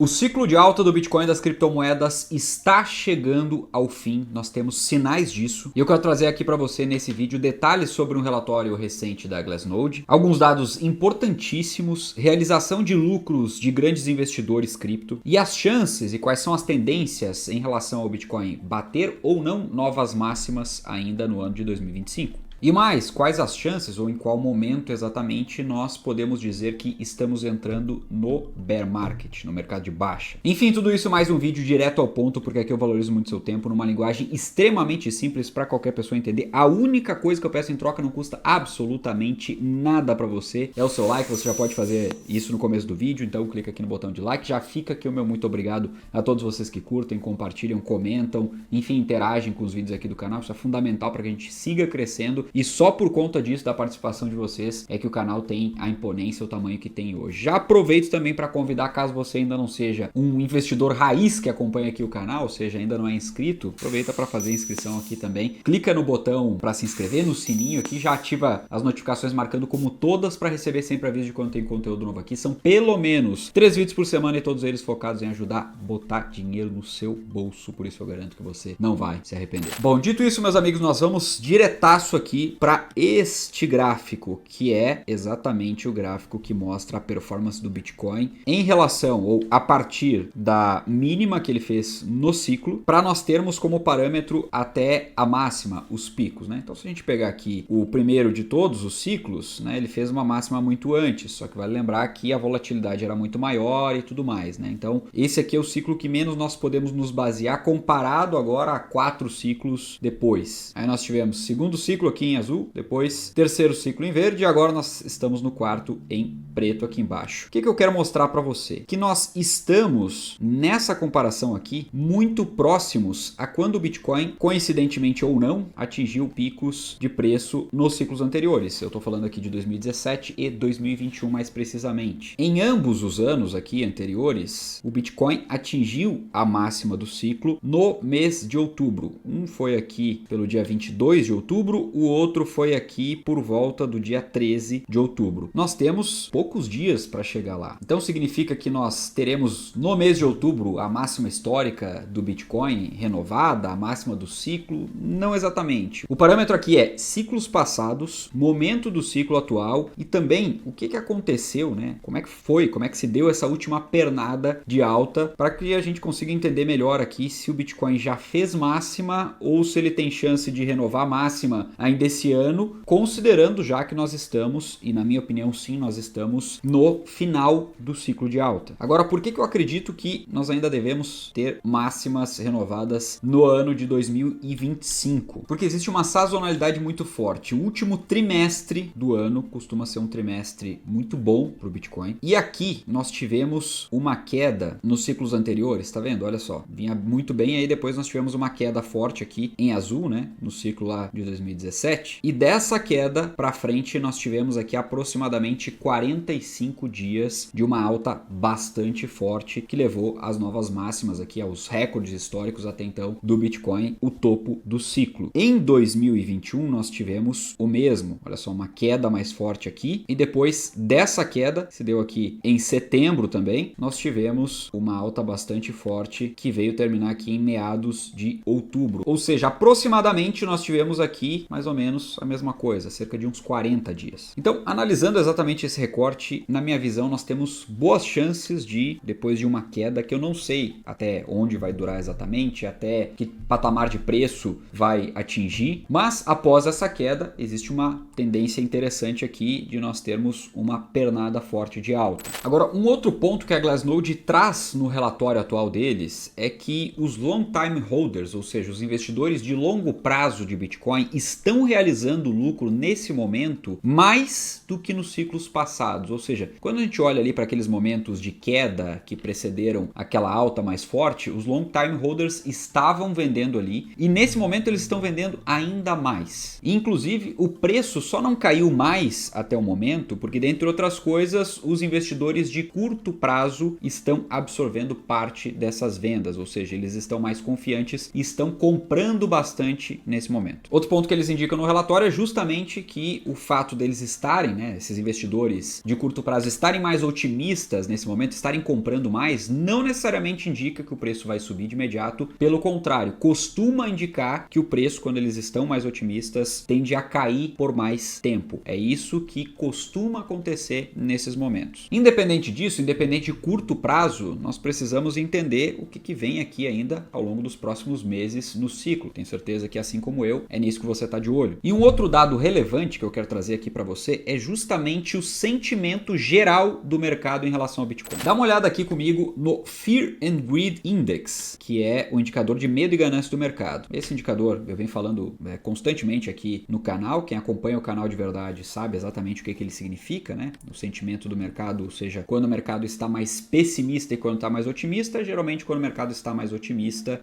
O ciclo de alta do Bitcoin e das criptomoedas está chegando ao fim, nós temos sinais disso. E eu quero trazer aqui para você nesse vídeo detalhes sobre um relatório recente da Glassnode, alguns dados importantíssimos, realização de lucros de grandes investidores cripto e as chances e quais são as tendências em relação ao Bitcoin bater ou não novas máximas ainda no ano de 2025. E mais, quais as chances ou em qual momento exatamente nós podemos dizer que estamos entrando no bear market, no mercado de baixa. Enfim, tudo isso mais um vídeo direto ao ponto, porque aqui eu valorizo muito seu tempo, numa linguagem extremamente simples para qualquer pessoa entender. A única coisa que eu peço em troca não custa absolutamente nada para você, é o seu like. Você já pode fazer isso no começo do vídeo, então clica aqui no botão de like. Já fica aqui o meu muito obrigado a todos vocês que curtem, compartilham, comentam, enfim, interagem com os vídeos aqui do canal. Isso é fundamental para que a gente siga crescendo. E só por conta disso, da participação de vocês, é que o canal tem a imponência, o tamanho que tem hoje. Já aproveito também para convidar, caso você ainda não seja um investidor raiz que acompanha aqui o canal, ou seja, ainda não é inscrito, aproveita para fazer a inscrição aqui também. Clica no botão para se inscrever, no sininho aqui, já ativa as notificações marcando como todas para receber sempre aviso de quando tem conteúdo novo aqui. São pelo menos 3 vídeos por semana e todos eles focados em ajudar a botar dinheiro no seu bolso, por isso eu garanto que você não vai se arrepender. Bom, dito isso, meus amigos, nós vamos diretaço aqui para este gráfico, que é exatamente o gráfico que mostra a performance do Bitcoin em relação ou a partir da mínima que ele fez no ciclo, para nós termos como parâmetro até a máxima, os picos, né? Então, se a gente pegar aqui o primeiro de todos os ciclos, né, ele fez uma máxima muito antes, só que vale lembrar que a volatilidade era muito maior e tudo mais, né? Então, esse aqui é o ciclo que menos nós podemos nos basear comparado agora a 4 ciclos depois. Aí nós tivemos segundo ciclo aqui em azul, depois terceiro ciclo em verde e agora nós estamos no quarto em preto aqui embaixo. O que eu quero mostrar para você? Que nós estamos nessa comparação aqui muito próximos a quando o Bitcoin, coincidentemente ou não, atingiu picos de preço nos ciclos anteriores. Eu estou falando aqui de 2017 e 2021 mais precisamente. Em ambos os anos aqui anteriores, o Bitcoin atingiu a máxima do ciclo no mês de outubro. Um foi aqui pelo dia 22 de outubro, o outro foi aqui por volta do dia 13 de outubro. Nós temos poucos dias para chegar lá. Então significa que nós teremos no mês de outubro a máxima histórica do Bitcoin renovada, a máxima do ciclo? Não exatamente. O parâmetro aqui é ciclos passados, momento do ciclo atual e também o que aconteceu, né? Como é que foi, como é que se deu essa última pernada de alta, para que a gente consiga entender melhor aqui se o Bitcoin já fez máxima ou se ele tem chance de renovar máxima ainda esse ano, considerando já que nós estamos, e na minha opinião sim, nós estamos no final do ciclo de alta. Agora, por que eu acredito que nós ainda devemos ter máximas renovadas no ano de 2025? Porque existe uma sazonalidade muito forte. O último trimestre do ano costuma ser um trimestre muito bom para o Bitcoin. E aqui nós tivemos uma queda nos ciclos anteriores, tá vendo? Olha só, vinha muito bem, aí depois nós tivemos uma queda forte aqui em azul, né? No ciclo lá de 2017. E dessa queda para frente nós tivemos aqui aproximadamente 45 dias de uma alta bastante forte que levou às novas máximas aqui, aos recordes históricos até então do Bitcoin, o topo do ciclo. Em 2021 nós tivemos o mesmo, olha só, uma queda mais forte aqui e depois dessa queda, se deu aqui em setembro também, nós tivemos uma alta bastante forte que veio terminar aqui em meados de outubro. Ou seja, aproximadamente nós tivemos aqui mais ou menos a mesma coisa, cerca de uns 40 dias. Então, analisando exatamente esse recorte, na minha visão, nós temos boas chances de, depois de uma queda, que eu não sei até onde vai durar exatamente, até que patamar de preço vai atingir, mas após essa queda, existe uma tendência interessante aqui de nós termos uma pernada forte de alta. Agora, um outro ponto que a Glassnode traz no relatório atual deles é que os long time holders, ou seja, os investidores de longo prazo de Bitcoin, estão realizando lucro nesse momento mais do que nos ciclos passados. Ou seja, quando a gente olha ali para aqueles momentos de queda que precederam aquela alta mais forte, os long time holders estavam vendendo ali e nesse momento eles estão vendendo ainda mais. Inclusive, o preço só não caiu mais até o momento porque, dentre outras coisas, os investidores de curto prazo estão absorvendo parte dessas vendas, ou seja, eles estão mais confiantes e estão comprando bastante nesse momento. Outro ponto que eles indicam no relatório é justamente que o fato deles estarem, né, esses investidores de curto prazo estarem mais otimistas nesse momento, estarem comprando mais, não necessariamente indica que o preço vai subir de imediato. Pelo contrário, costuma indicar que o preço, quando eles estão mais otimistas, tende a cair por mais tempo. É isso que costuma acontecer nesses momentos. Independente disso, independente de curto prazo, nós precisamos entender o que vem aqui ainda ao longo dos próximos meses no ciclo. Tenho certeza que, assim como eu, é nisso que você está de olho. E um outro dado relevante que eu quero trazer aqui para você é justamente o sentimento geral do mercado em relação ao Bitcoin. Dá uma olhada aqui comigo no Fear and Greed Index, que é o indicador de medo e ganância do mercado. Esse indicador eu venho falando constantemente aqui no canal. Quem acompanha o canal de verdade sabe exatamente o que ele significa, né? O sentimento do mercado, ou seja, quando o mercado está mais pessimista e quando está mais otimista. Geralmente quando o mercado está mais otimista,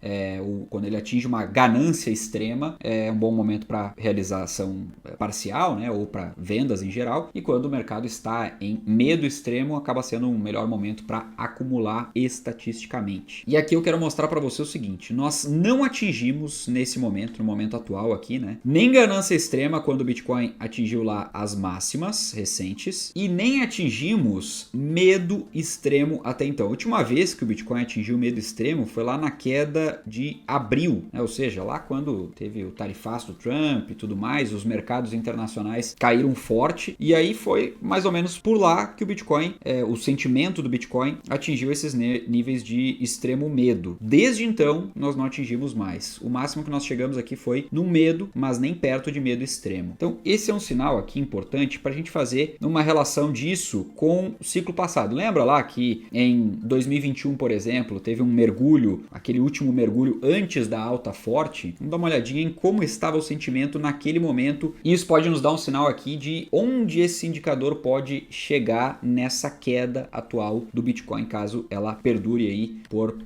quando ele atinge uma ganância extrema, é um bom momento para realização parcial, né? Ou para vendas em geral. E quando o mercado está em medo extremo, acaba sendo um melhor momento para acumular estatisticamente. E aqui eu quero mostrar para você o seguinte: nós não atingimos nesse momento, no momento atual aqui, né, nem ganância extrema quando o Bitcoin atingiu lá as máximas recentes e nem atingimos medo extremo até então. A última vez que o Bitcoin atingiu medo extremo foi lá na queda de abril, né? Ou seja, lá quando teve o tarifaço do Trump e tudo mais, os mercados internacionais caíram forte e aí foi mais ou menos por lá que o Bitcoin, o sentimento do Bitcoin atingiu esses níveis de extremo medo. Desde então, nós não atingimos mais. O máximo que nós chegamos aqui foi no medo, mas nem perto de medo extremo. Então, esse é um sinal aqui importante para a gente fazer uma relação disso com o ciclo passado. Lembra lá que em 2021, por exemplo, teve um mergulho, aquele último mergulho antes da alta forte? Vamos dar uma olhadinha em como estava o sentimento naquele momento. E isso pode nos dar um sinal aqui de onde esse indicador pode chegar nessa queda atual do Bitcoin, caso ela perdure aí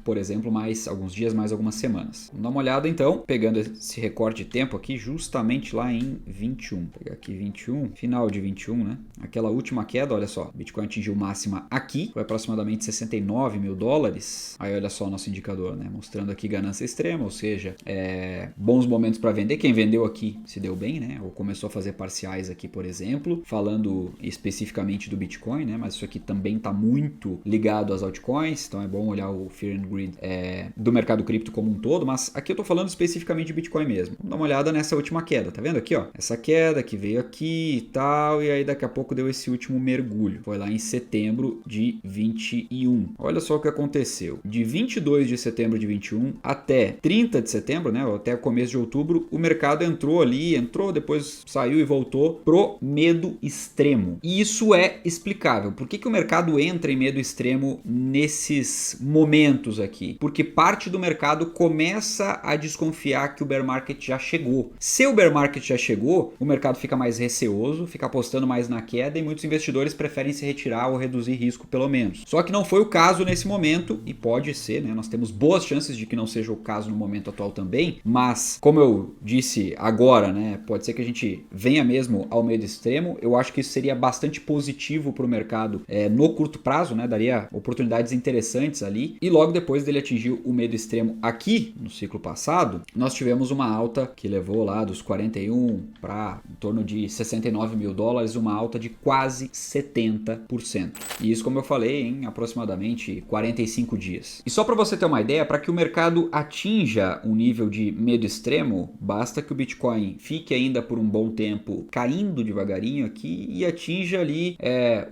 por exemplo, mais alguns dias, mais algumas semanas. Vamos dar uma olhada então, pegando esse recorte de tempo aqui, justamente lá em 21. Vou pegar aqui 21, final de 21, né? Aquela última queda, olha só, Bitcoin atingiu máxima aqui, foi aproximadamente 69 mil dólares. Aí olha só o nosso indicador, né? Mostrando aqui ganância extrema, ou seja, bons momentos para vender. Quem vendeu aqui se deu bem, né? Ou começou a fazer parciais aqui, por exemplo, falando especificamente do Bitcoin, né? Mas isso aqui também está muito ligado às altcoins, então é bom olhar o Fear and Greed do mercado cripto como um todo, mas aqui eu tô falando especificamente de Bitcoin mesmo. Vamos dar uma olhada nessa última queda, tá vendo aqui, ó? Essa queda que veio aqui e tal, e aí daqui a pouco deu esse último mergulho. Foi lá em setembro de 21. Olha só o que aconteceu. De 22 de setembro de 21 até 30 de setembro, né? Até o começo de outubro, o mercado entrou, depois saiu e voltou pro medo extremo. E isso é explicável. Por que o mercado entra em medo extremo nesses momentos aqui? Porque parte do mercado começa a desconfiar que o bear market já chegou. Se o bear market já chegou, o mercado fica mais receoso, fica apostando mais na queda e muitos investidores preferem se retirar ou reduzir risco pelo menos. Só que não foi o caso nesse momento e pode ser, né? Nós temos boas chances de que não seja o caso no momento atual também, mas como eu disse agora, né? Pode ser que a gente venha mesmo ao medo extremo. Eu acho que isso seria bastante positivo para o mercado no curto prazo, né? Daria oportunidades interessantes ali e logo depois dele atingir o medo extremo aqui no ciclo passado, nós tivemos uma alta que levou lá dos 41 para em torno de 69 mil dólares, uma alta de quase 70%. E isso, como eu falei, em aproximadamente 45 dias. E só para você ter uma ideia, para que o mercado atinja um nível de medo extremo, basta que o Bitcoin fique ainda por um bom tempo caindo devagarinho aqui e atinja ali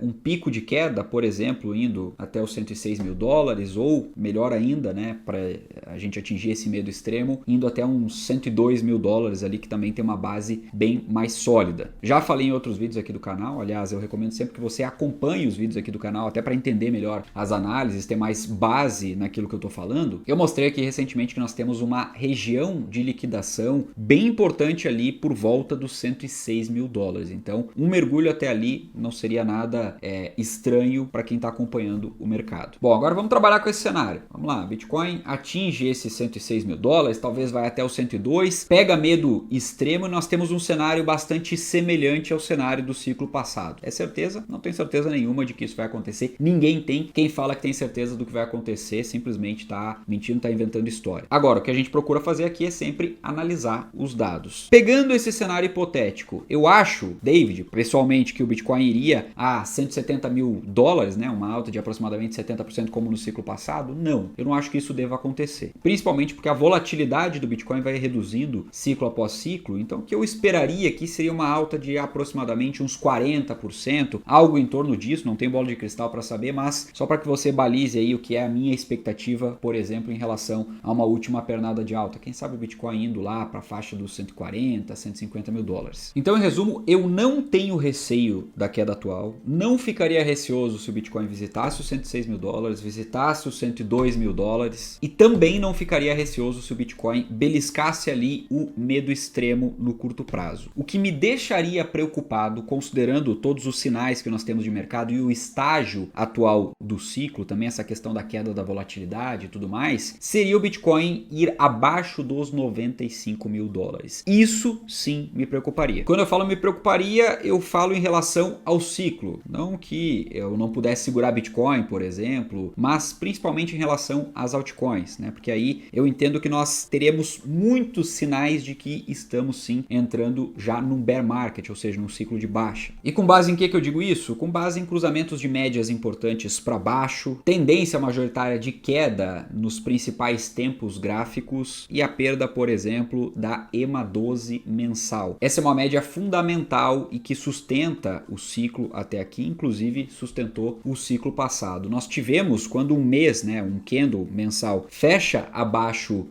um pico de queda, por exemplo, indo até os 106 mil dólares, ou melhor ainda, né, para a gente atingir esse medo extremo, indo até uns 102 mil dólares ali, que também tem uma base bem mais sólida. Já falei em outros vídeos aqui do canal, aliás, eu recomendo sempre que você acompanhe os vídeos aqui do canal, até para entender melhor as análises, ter mais base naquilo que eu estou falando. Eu mostrei aqui recentemente que nós temos uma região de liquidação bem importante ali por volta dos 106 mil dólares. Então, um mergulho até ali não seria nada estranho para quem está acompanhando o mercado. Bom, agora vamos trabalhar com esse cenário. Vamos lá, Bitcoin atinge esses 106 mil dólares, talvez vai até os 102, pega medo extremo e nós temos um cenário bastante semelhante ao cenário do ciclo passado. É certeza? Não tenho certeza nenhuma de que isso vai acontecer. Ninguém tem. Quem fala que tem certeza do que vai acontecer simplesmente está mentindo, está inventando história. Agora, o que a gente procura fazer aqui é sempre analisar os dados. Pegando Pegando esse cenário hipotético, eu acho, David, pessoalmente, que o Bitcoin iria a 170 mil dólares, né? Uma alta de aproximadamente 70% como no ciclo passado? Não, eu não acho que isso deva acontecer. Principalmente porque a volatilidade do Bitcoin vai reduzindo ciclo após ciclo, então o que eu esperaria aqui seria uma alta de aproximadamente uns 40%, algo em torno disso, não tem bola de cristal para saber, mas só para que você balize aí o que é a minha expectativa, por exemplo, em relação a uma última pernada de alta. Quem sabe o Bitcoin indo lá para a faixa dos 140, 150 mil dólares. Então, em resumo, eu não tenho receio da queda atual, não ficaria receoso se o Bitcoin visitasse os 106 mil dólares, visitasse os 102 mil dólares, e também não ficaria receoso se o Bitcoin beliscasse ali o medo extremo no curto prazo. O que me deixaria preocupado, considerando todos os sinais que nós temos de mercado e o estágio atual do ciclo, também essa questão da queda da volatilidade e tudo mais, seria o Bitcoin ir abaixo dos 95 mil dólares. Isso sim me preocuparia. Quando eu falo me preocuparia, eu falo em relação ao ciclo. Não que eu não pudesse segurar Bitcoin, por exemplo, mas principalmente em relação às altcoins, né? Porque aí eu entendo que nós teremos muitos sinais de que estamos sim entrando já num bear market, ou seja, num ciclo de baixa. E com base em que eu digo isso? Com base em cruzamentos de médias importantes para baixo, tendência majoritária de queda nos principais tempos gráficos e a perda, por exemplo, da EMA 12 mensal. Essa é uma média fundamental e que sustenta o ciclo até aqui, inclusive sustentou o ciclo passado. Nós tivemos, quando um mês, né, um candle mensal, fecha abaixo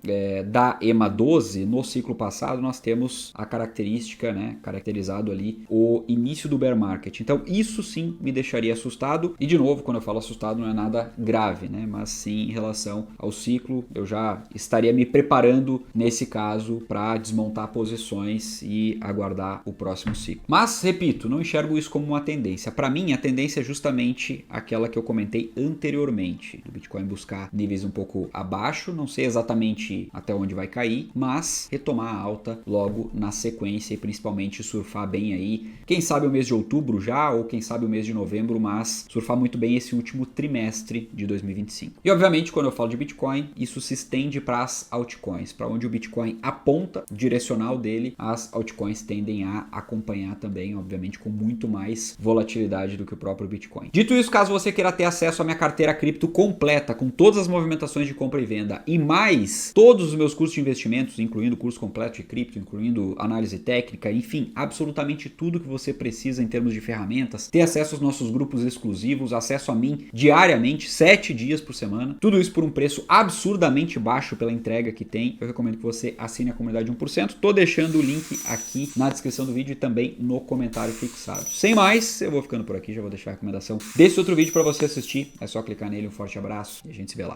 da EMA 12, no ciclo passado nós temos a característica, né, caracterizado ali o início do bear market. Então isso sim me deixaria assustado, e de novo, quando eu falo assustado não é nada grave, né, mas sim em relação ao ciclo, eu já estaria me preparando nesse caso para desmontar posições e aguardar o próximo ciclo. Mas, repito, não enxergo isso como uma tendência. Para mim, a tendência é justamente aquela que eu comentei anteriormente, do Bitcoin buscar níveis um pouco abaixo, não sei exatamente até onde vai cair, mas retomar a alta logo na sequência e principalmente surfar bem aí, quem sabe o mês de outubro já, ou quem sabe o mês de novembro, mas surfar muito bem esse último trimestre de 2025. E obviamente, quando eu falo de Bitcoin, isso se estende para as altcoins, para onde o Bitcoin aponta, o direcional dele, as altcoins tendem a acompanhar também, obviamente, com muito mais volatilidade do que o próprio Bitcoin. Dito isso, caso você queira ter acesso à minha carteira cripto completa, com todas as movimentações de compra e venda e mais todos os meus cursos de investimentos, incluindo o curso completo de cripto, incluindo análise técnica, enfim, absolutamente tudo que você precisa em termos de ferramentas, ter acesso aos nossos grupos exclusivos, acesso a mim diariamente, 7 dias por semana, tudo isso por um preço absurdamente baixo pela entrega que tem. Eu recomendo que você assine a comunidade 1%. Tô deixando o link aqui na descrição do vídeo e também no comentário fixado. Sem mais, eu vou ficando por aqui, já vou deixar a recomendação desse outro vídeo para você assistir. É só clicar nele, um forte abraço e a gente se vê lá.